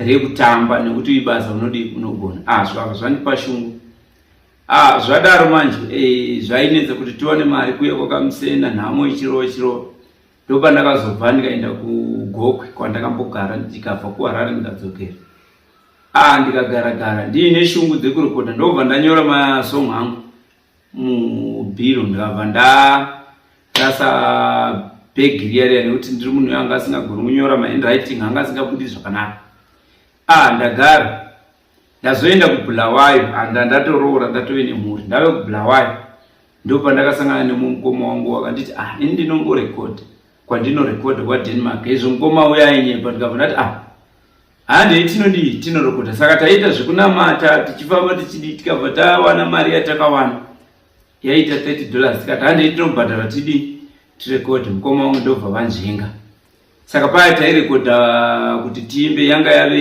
rekutamba nekuti ibasa unodi unogona. Zvaka zvandipa shungu. Zvadaro manje zvainetsa kuti tiwane mari kuya kwakamusena nhamo ichiro ndopa ndakazobva ndikaenda kuGokwe kwandakambogara ndikabva kuHarare ndikadzokera. Ndikagara ndiine shungu dzekurekota ndobva ndanyora masong angu mubhiro ndikabva ndasa bhegi riya nekuti ndiri munhu anga asingagoni kunyora mahandwriting anga asingabudi zvakanaka. Ndagara ndazoenda kuBulawayo ndatoroora ndatove nemhuri ndave kuBulawayo ndopa ndakasangana nemukoma wangu wakanditi ini ndinomborekodha kwandinorekodha kwaDenmark izvo mukoma uya ainyepa ndikabva ndati handei tinorekodha saka taita zvekunamata tichifamba tikabva tawana mari yatakawana yaita $30 tikati handei tinobhadhara tirekodhe. Mukoma wangu ndobva vanzvenga saka paya tairekodha kuti tiimbe yanga yave